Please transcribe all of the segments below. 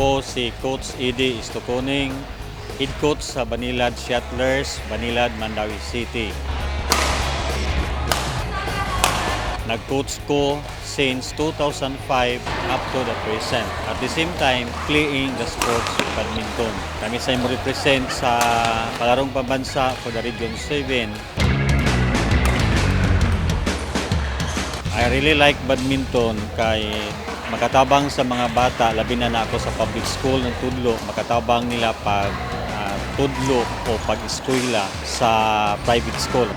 Ako si Coach Eddie Istoconing, head coach sa Banilad Shuttlers, Banilad, Mandawi City. Nag-coach ko since 2005 up to the present. At the same time, playing the sports badminton. Kami sa imo represent sa palarong pambansa for the Region 7. I really like badminton kay makatabang sa mga bata, labi na ako sa public school ng Tudlo, makatabang nila pag tudlo o pag-eskwela sa private school.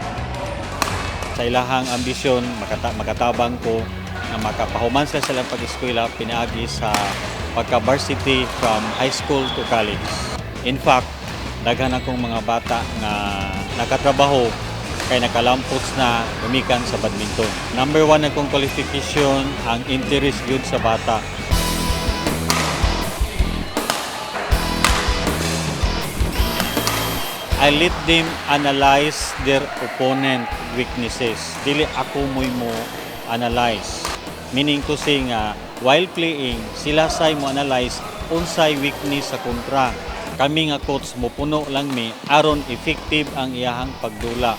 Sa ilahang ambisyon, makatabang ko na makapahuman sila pag-eskwela pinaagi sa pagka-varsity from high school to college. In fact, daghan akong mga bata na nakatrabaho kay nakalampots na gumikan sa badminton. Number 1 akong qualification, ang interest yun sa bata. I let them analyze their opponent weaknesses. Dili ako mo analyze. Meaning to say nga, while playing, sila say mo analyze unsay weakness sa kontra. Kami nga coach mo puno lang mi aron effective ang iyahang pagdula.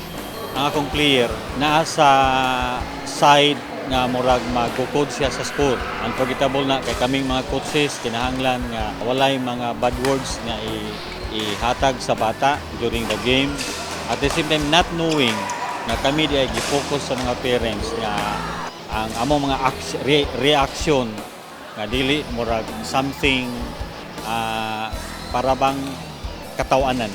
Ang akong player naa sa side nga murag mag-coach siya sa school. Unforgettable na kay kaming mga coaches kinahanglan nga walay mga bad words nga ihatag sa bata during the game. At the same time not knowing na kami di ay gi-focus sa mga parents nga ang among mga reaction nga dili murag something para bang katawanan.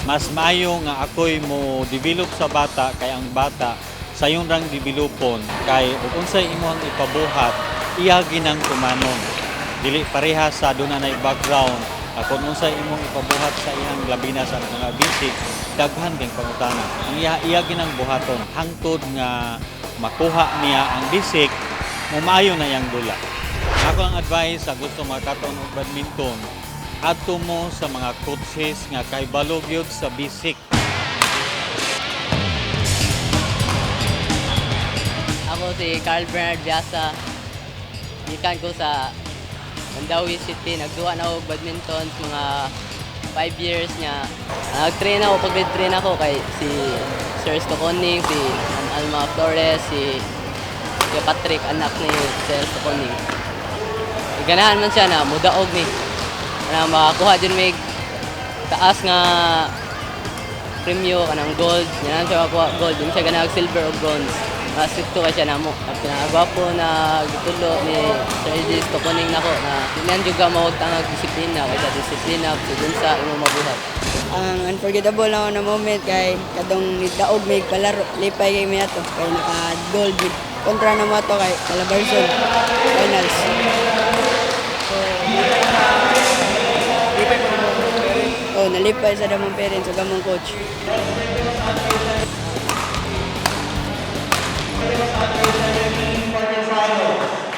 Mas maayo nga ako'y mo develop sa bata kay ang bata sa yung rang developon kay unsay imong ipabuhat iya ginang tumanon. Dili pareha sa dunay background kung unsay imong ipabuhat sa iyang labi na sa mga basic daghan kay pangutana. Ang iya ginang buhaton hangtod nga makuha niya ang basic mo maayo na yang dula. Ako ang advice sa gusto makakaton og badminton adto mo sa mga coaches nga kay balog yun sa basic. Ako si Carl Bernard Biasa. Gikan ko sa Mandawi City. Nagduwa na ako badminton mga 5 years nga. Nag-train ako, pag-train ako kay si Sir Stoconing, si Alma Flores, si Patrick, anak ni Sir Stoconing. Ganahan man siya na mudaog ni. Na makakuha din may taas nga premyo kanang gold, yan siya makuha gold, din siya ganag silver o bronze. Masikto ka siya namo. At pinagwapo na gitulo ni Sir Eddie Stoconing nako na dinan juga mawag tangag disiplina kaysa disiplina sigun sa imong mabuhat. Ang unforgettable na na moment kay kadong nidaog may palaro lipay kay mi ato kay naka gold kontra na mo ato kay Calabarzon finals. Oh, nalipay sa damong parents ug among coach. Final.